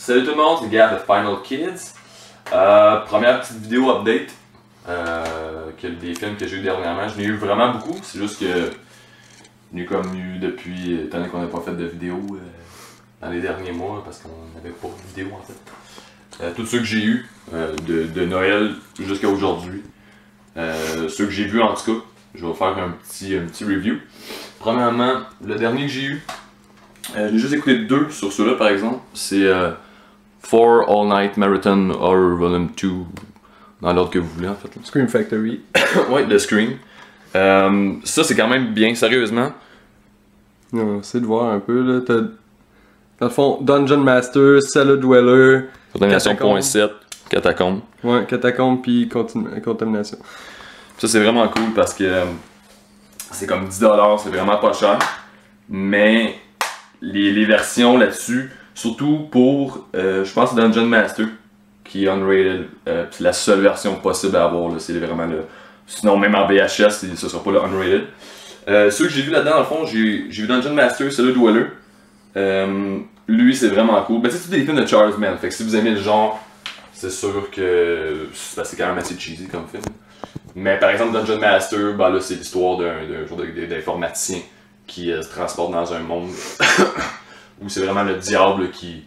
Salut tout le monde, c'est Gab de Final Kids. Première petite vidéo update des films que j'ai eu dernièrement. Je n'ai eu vraiment beaucoup, c'est juste que j'en ai comme eu depuis, étant donné qu'on n'a pas fait de vidéo dans les derniers mois parce qu'on n'avait pas de vidéo en fait. Tous ceux que j'ai eu de Noël jusqu'à aujourd'hui, ceux que j'ai vus en tout cas, je vais faire un petit review. Premièrement, le dernier que j'ai eu, j'ai juste écouté deux sur ceux-là par exemple, c'est For All Night Marathon Horror Volume 2, dans l'ordre que vous voulez en fait. Scream Factory. Ouais, de Scream. Ça c'est quand même bien, sérieusement. C'est de voir un peu là. T'as, dans le fond, Dungeon Master, Cellar Dweller, Contamination .7, Catacombe. Ouais, Catacombe puis Contamination. Ça c'est vraiment cool parce que c'est comme 10$, c'est vraiment pas cher. Mais les versions là-dessus, surtout pour, je pense, Dungeon Master, qui est unrated, c'est la seule version possible à avoir, c'est vraiment le... Sinon, même en VHS, ce sera pas le unrated. Ceux que j'ai vu là-dedans, dans le fond, j'ai vu Dungeon Master, Cellar Dweller. Lui, c'est vraiment cool. Ben, c'est tous des films de Charles Mann, fait que si vous aimez le genre, c'est sûr que c'est quand même assez cheesy comme film. Mais par exemple, Dungeon Master, ben là, c'est l'histoire d'un genre d'informaticien qui se transporte dans un monde où c'est vraiment le diable qui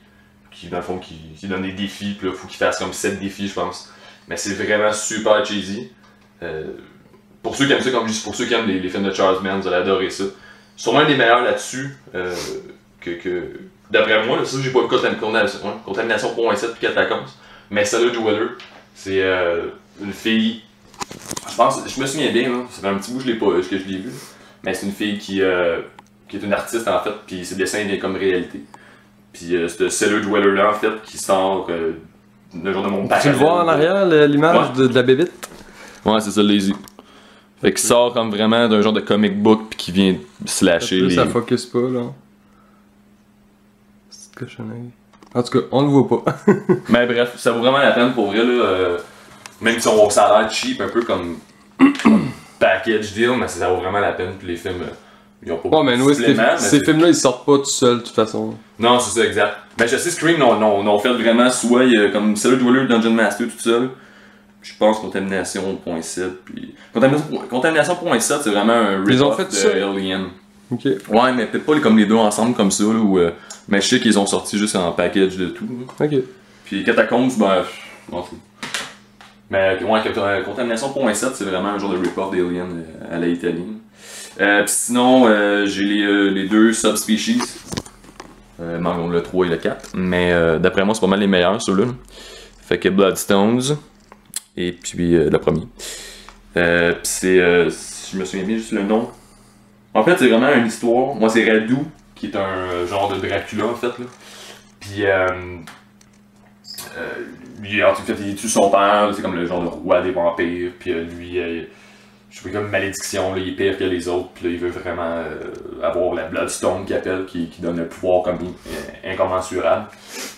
dans le fond, qui donne des défis, puis là, faut qu'il fasse comme 7 défis, je pense. Mais c'est vraiment super cheesy. Pour ceux qui aiment ça, comme je dis, pour ceux qui aiment les films de Charles Mann, vous allez adorer ça. Sûrement un des meilleurs là-dessus, d'après moi, là, ça j'ai pas vu Contamination .7 puis Catacombs. Mais Cellar Dweller, c'est une fille, je me souviens bien, là, ça fait un petit bout que je l'ai vu, mais c'est une fille qui est une artiste en fait, puis ses dessins viennent comme réalité. Puis ce Cellar Dweller là en fait, qui sort d'un genre de monde parallèle. Tu le vois en arrière, l'image de la bébite? Ouais, c'est ça, Lazy. Fait qu'il sort comme vraiment d'un genre de comic book puis qui vient slasher les... Ça focus pas là. C'est une cochonnerie. En tout cas, on le voit pas. Mais bref, ça vaut vraiment la peine pour vrai là. Même si ça a l'air cheap, un peu comme package deal, mais ça vaut vraiment la peine. Puis les films, ils ont pas mais nous, ces films-là, ils sortent pas tout seuls de toute façon. Non, c'est ça, exact. Mais je sais, Scream, on a fait vraiment soit comme Cellar Dweller, Dungeon Master tout seul. Je pense Contamination .7, puis... Contamination .7, c'est vraiment un rip-off de Alien. Ok. Ouais, mais peut-être pas comme les deux ensemble comme ça, là, mais je sais qu'ils ont sorti juste en package de tout. Là. Ok. Puis Catacombs, ben... Bon, mais ouais, Contamination .7, c'est vraiment un genre de rip-off d'Alien à la italienne. Puis sinon, j'ai les deux subspecies. Manque le 3 et le 4. Mais d'après moi, c'est pas mal les meilleurs, ceux-là. Fait que Bloodstones. Et puis le premier. C'est, si je me souviens bien, juste le nom. En fait, c'est vraiment une histoire. Moi, c'est Radu, qui est un genre de Dracula, en fait. Là. Puis, lui, en tout cas, il tue son père. C'est comme le genre de roi des vampires. Puis lui, je sais pas, comme une malédiction. Là, il est pire que les autres. Puis là, il veut vraiment avoir la Bloodstone qu'il appelle, qui donne un pouvoir comme incommensurable.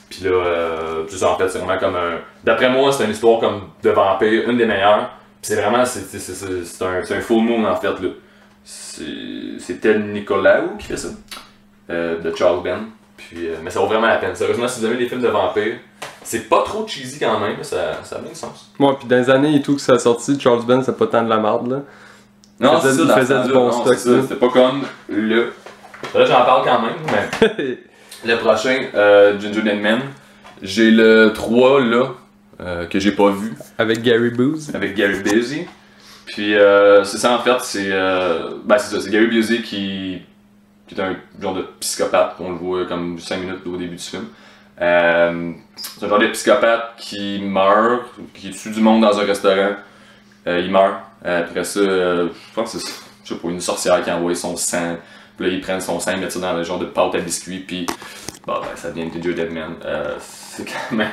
Puis là, tout ça en fait, c'est vraiment comme un... D'après moi, c'est une histoire comme de vampire, une des meilleures. Puis c'est vraiment, c'est un full moon en fait, là. C'est Ted Nicolaou qui fait ça, de Charles Mann. Puis, mais ça vaut vraiment la peine. Sérieusement, si vous aimez les films de vampires, c'est pas trop cheesy quand même, ça a bien du sens. Ouais, puis dans les années et tout que ça a sorti, Charles Mann, c'est pas tant de la merde, là. Non, c'est ça, il faisait du bon stock. C'était pas comme le... Là, j'en parle quand même, mais... Le prochain, Ginger Dead Man, j'ai le 3 là, que j'ai pas vu. Avec Gary Busey. Avec Gary Busey. Puis c'est ça en fait, c'est ça, c'est Gary Busey qui est un genre de psychopathe, on le voit comme 5 minutes au début du film. C'est un genre de psychopathe qui meurt, qui tue du monde dans un restaurant. Il meurt. Après ça, je pense que c'est une sorcière qui a envoyé son sang. Puis là, ils prennent son sang, ils mettent ça dans le genre de pâte à biscuits, puis ça devient Ginger Dead Man. C'est quand même...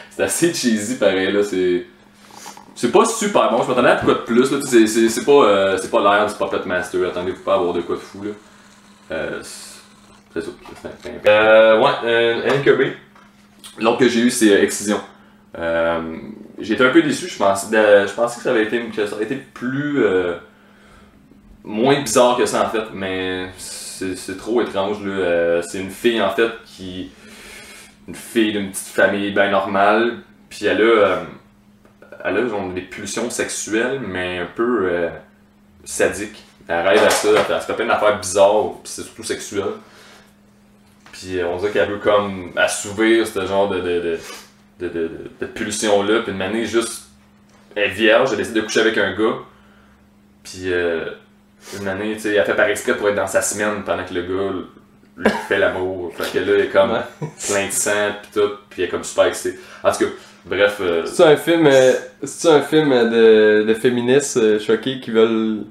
C'est assez cheesy pareil, là, c'est pas super bon, je m'attendais à quoi de plus, là, c'est pas l'air du Puppet Master, attendez-vous pas à avoir de quoi de fou, là. C'est ça, Incubé. L'autre que j'ai eu, c'est Excision. J'ai été un peu déçu, je pensais que ça aurait été plus... moins bizarre que ça en fait, mais c'est trop étrange là. C'est une fille en fait qui une fille d'une petite famille bien normale, puis elle a genre des pulsions sexuelles, mais un peu sadiques. Elle rêve à ça, elle se fait plein d'affaires bizarres, puis c'est surtout sexuel. Puis on dirait qu'elle veut comme assouvir ce genre de pulsion-là, puis une manière juste, elle est vierge, elle décide de coucher avec un gars, puis une année, tu sais, elle fait par exprès pour être dans sa semaine pendant que le gars lui fait l'amour. Fait que là, il est comme plein de sang, pis tout, pis il est comme super excité. En tout cas, bref. C'est un film, de féministes choqués qui veulent.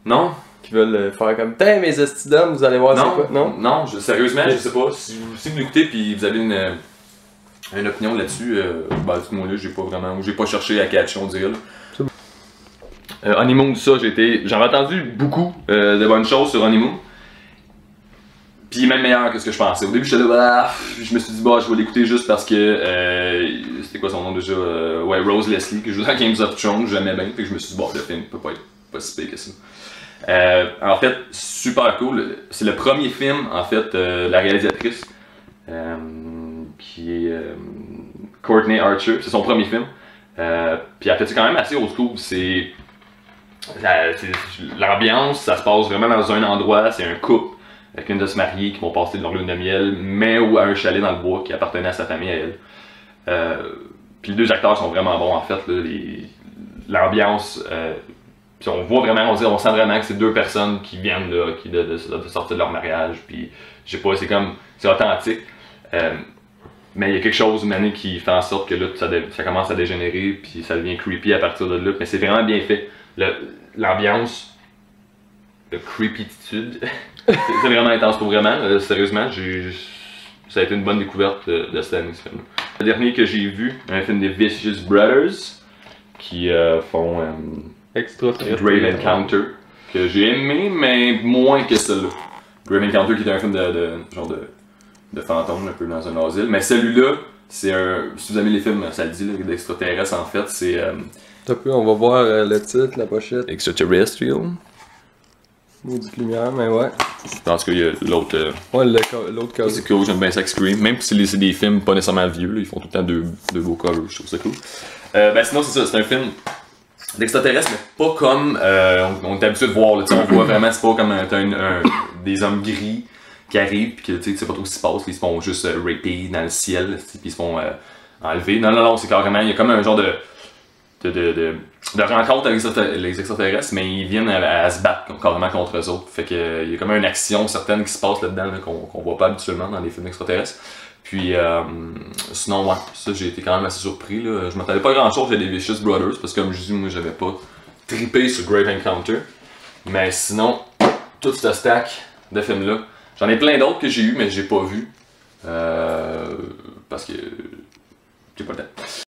Non? Qui veulent faire comme putain, mes estis d'hommes, vous allez voir c'est quoi? Non, sérieusement, je sais pas. Si vous l'écoutez pis vous avez une opinion là-dessus, ben, dites-moi là, j'ai pas cherché à catcher, on dirait là. Honeymoon, ça, j'en ai entendu beaucoup de bonnes choses sur Honeymoon. Puis il est même meilleur que ce que je pensais. Au début, j'étais là, je me suis dit, bah, je vais l'écouter juste parce que. C'était quoi son nom déjà? Ouais, Rose Leslie, que je joue dans Games of Thrones, j'aimais bien. Puis je me suis dit, bon, le film peut pas être pas si pire que ça. En fait, super cool. C'est le premier film, en fait, la réalisatrice, qui est Courtney Archer. C'est son premier film. Puis elle fait quand même assez old school. C'est l'ambiance, ça se passe vraiment dans un endroit, c'est un couple qui vient de se marier, qui vont passer de leur lune de miel, mais ou à un chalet dans le bois qui appartenait à sa famille à elle. Puis les deux acteurs sont vraiment bons en fait, l'ambiance, puis on voit vraiment, on sent vraiment que c'est deux personnes qui viennent là, de sortir de leur mariage, puis je sais pas, c'est authentique. Mais il y a quelque chose, une année qui fait en sorte que là, ça commence à dégénérer, puis ça devient creepy à partir de là, mais c'est vraiment bien fait. L'ambiance, le creepytitude, c'est vraiment intense pour vraiment. Sérieusement, ça a été une bonne découverte de cette année, ce film. Le dernier que j'ai vu, un film des Vicious Brothers, qui font Grave Encounter, que j'ai aimé, mais moins que celui-là. Grave Encounter qui est un film de fantôme, un peu dans un asile, mais celui-là, c'est si vous aimez les films, ça le dit, d'extraterrestres en fait, c'est... on va voir le titre, la pochette. Extraterrestrial. Maudite lumière, mais ouais. En tout cas, il y a l'autre. Ouais, l'autre cover. C'est cool, j'aime bien ça, Scream. Même si c'est des films pas nécessairement vieux, là, ils font tout le temps deux beaux covers, je trouve ça cool. Ben sinon, c'est ça, c'est un film d'extraterrestres, mais pas comme on est habitué de voir. Là, on voit vraiment, c'est pas comme des hommes gris qui arrivent, pis que tu sais pas trop ce qui se passe, ils se font juste raper dans le ciel, pis ils se font enlever. Non, c'est carrément, il y a comme un genre de rencontre avec les extraterrestres, mais ils viennent à se battre carrément contre eux autres. Fait que il y a comme une action certaine qui se passe là-dedans là, qu'on voit pas habituellement dans les films extraterrestres. Puis sinon, ouais, ça j'ai été quand même assez surpris. Là. Je m'attendais pas à grand chose à des Vicious Brothers, parce que comme je dis, moi j'avais pas trippé sur Grave Encounter. Mais sinon, tout ce stack de films-là, j'en ai plein d'autres que j'ai eu, mais j'ai pas vu. Parce que j'ai pas le temps.